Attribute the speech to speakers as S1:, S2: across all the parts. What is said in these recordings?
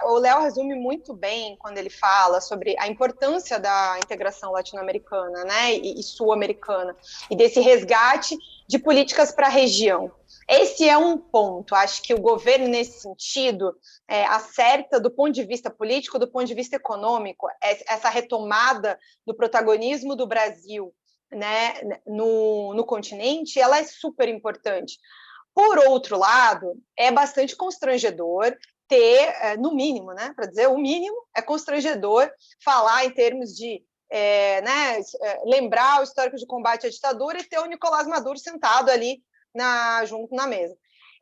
S1: o Léo resume muito bem quando ele fala sobre a importância da integração latino-americana, né, e sul-americana, e desse resgate de políticas para a região. Esse é um ponto. Acho que o governo, nesse sentido, acerta do ponto de vista político, do ponto de vista econômico, essa retomada do protagonismo do Brasil, né, no continente, ela é super importante. Por outro lado, é bastante constrangedor ter, no mínimo, né, para dizer o mínimo, é constrangedor falar em termos de lembrar o histórico de combate à ditadura e ter o Nicolás Maduro sentado ali junto na mesa.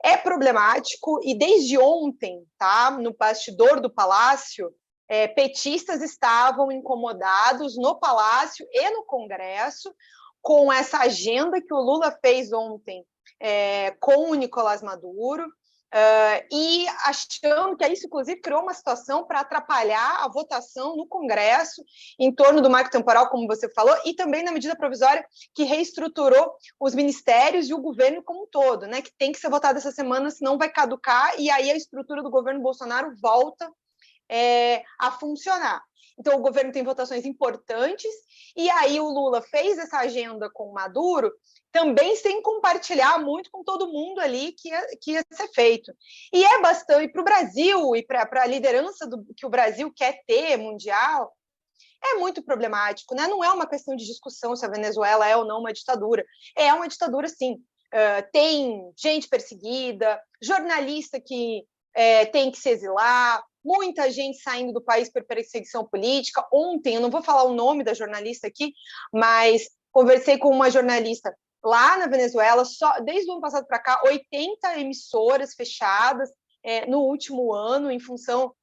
S1: É problemático e desde ontem, tá, no bastidor do Palácio, petistas estavam incomodados no Palácio e no Congresso com essa agenda que o Lula fez ontem com o Nicolás Maduro, e achando que isso, inclusive, criou uma situação para atrapalhar a votação no Congresso em torno do marco temporal, como você falou, e também na medida provisória que reestruturou os ministérios e o governo como um todo, né, que tem que ser votado essa semana, senão vai caducar, e aí a estrutura do governo Bolsonaro volta a funcionar. Então, o governo tem votações importantes, e aí o Lula fez essa agenda com o Maduro, também sem compartilhar muito com todo mundo ali que ia ser feito. E é bastante, para o Brasil e para a liderança que o Brasil quer ter mundial, é muito problemático, né? Não é uma questão de discussão se a Venezuela é ou não uma ditadura. É uma ditadura, sim. Tem gente perseguida, jornalista que tem que se exilar, muita gente saindo do país por perseguição política. Ontem, eu não vou falar o nome da jornalista aqui, mas conversei com uma jornalista lá na Venezuela, só desde o ano passado para cá, 80 emissoras fechadas no último ano, em função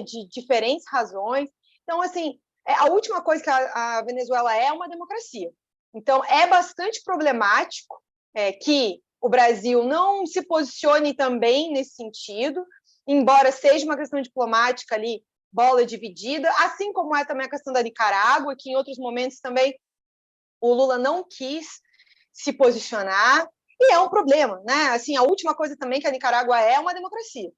S1: de diferentes razões. Então, assim, a última coisa que a Venezuela é uma democracia. Então, é bastante problemático que o Brasil não se posicione também nesse sentido, embora seja uma questão diplomática ali, bola dividida, assim como é também a questão da Nicarágua, que em outros momentos também o Lula não quis se posicionar, e é um problema, né? Assim, a última coisa também que a Nicarágua é uma democracia.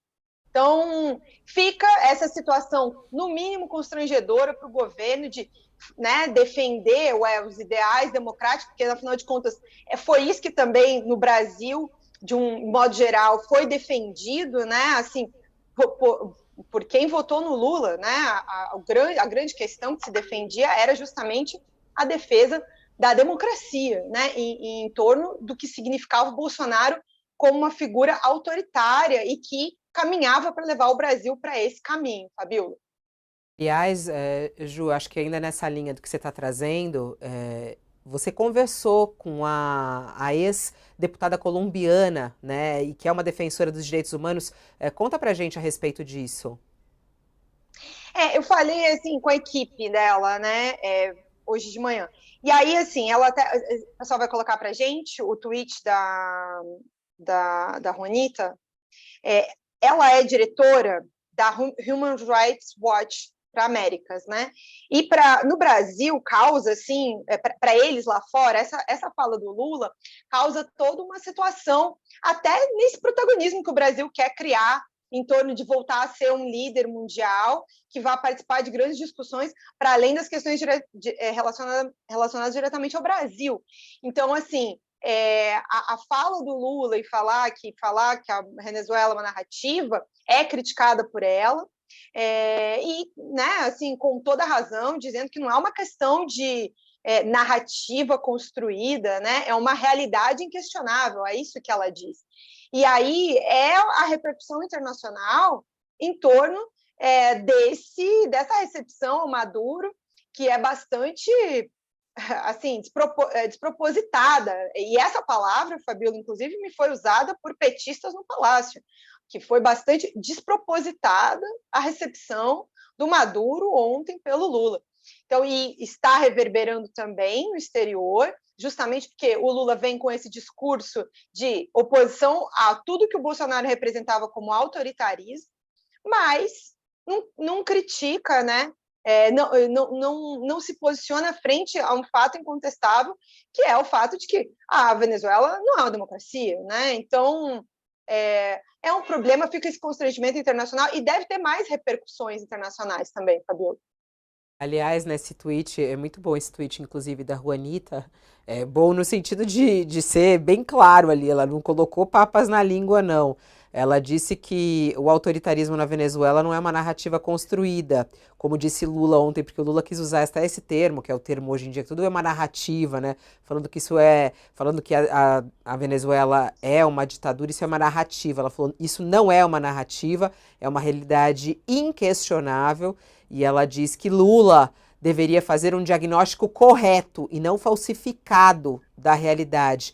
S1: Então, fica essa situação, no mínimo, constrangedora para o governo de defender os ideais democráticos, porque, afinal de contas, foi isso que também no Brasil, de um modo geral, foi defendido, né? Assim, por quem votou no Lula, né? A grande questão que se defendia era justamente a defesa da democracia, né? Em torno do que significava o Bolsonaro como uma figura autoritária e que caminhava para levar o Brasil para esse caminho, Fabíola.
S2: Aliás, Ju, acho que ainda nessa linha do que você está trazendo, você conversou com a ex-deputada colombiana, né, e que é uma defensora dos direitos humanos. Conta pra gente a respeito disso.
S1: Eu falei assim com a equipe dela, né, hoje de manhã. E aí, assim, ela até, o pessoal vai colocar pra gente o tweet da Juanita. Ela é diretora da Human Rights Watch para Américas, né? E no Brasil causa, assim, para eles lá fora, essa fala do Lula causa toda uma situação, até nesse protagonismo que o Brasil quer criar em torno de voltar a ser um líder mundial que vai participar de grandes discussões para além das questões relacionadas diretamente ao Brasil. Então, assim, a fala do Lula e falar que a Venezuela é uma narrativa é criticada por ela, e, né, assim, com toda razão, dizendo que não é uma questão de narrativa construída, né, é uma realidade inquestionável, é isso que ela diz. E aí é a repercussão internacional em torno dessa recepção ao Maduro, que é bastante assim, despropositada. E essa palavra, Fabíola, inclusive, me foi usada por petistas no Palácio, que foi bastante despropositada a recepção do Maduro ontem pelo Lula. Então, e está reverberando também no exterior, justamente porque o Lula vem com esse discurso de oposição a tudo que o Bolsonaro representava como autoritarismo, mas não critica, né? Não se posiciona frente a um fato incontestável, que é o fato de que a Venezuela não é uma democracia, né? Então, É um problema, fica esse constrangimento internacional e deve ter mais repercussões internacionais também, Fabiola.
S2: Aliás, nesse tweet, é muito bom esse tweet, inclusive, da Juanita. É bom no sentido de ser bem claro ali, ela não colocou papas na língua, não. Ela disse que o autoritarismo na Venezuela não é uma narrativa construída, como disse Lula ontem, porque o Lula quis usar até esse termo, que é o termo hoje em dia, que tudo é uma narrativa, né? Falando que falando que a Venezuela é uma ditadura, isso é uma narrativa. Ela falou, isso não é uma narrativa, é uma realidade inquestionável. E ela diz que Lula deveria fazer um diagnóstico correto e não falsificado da realidade.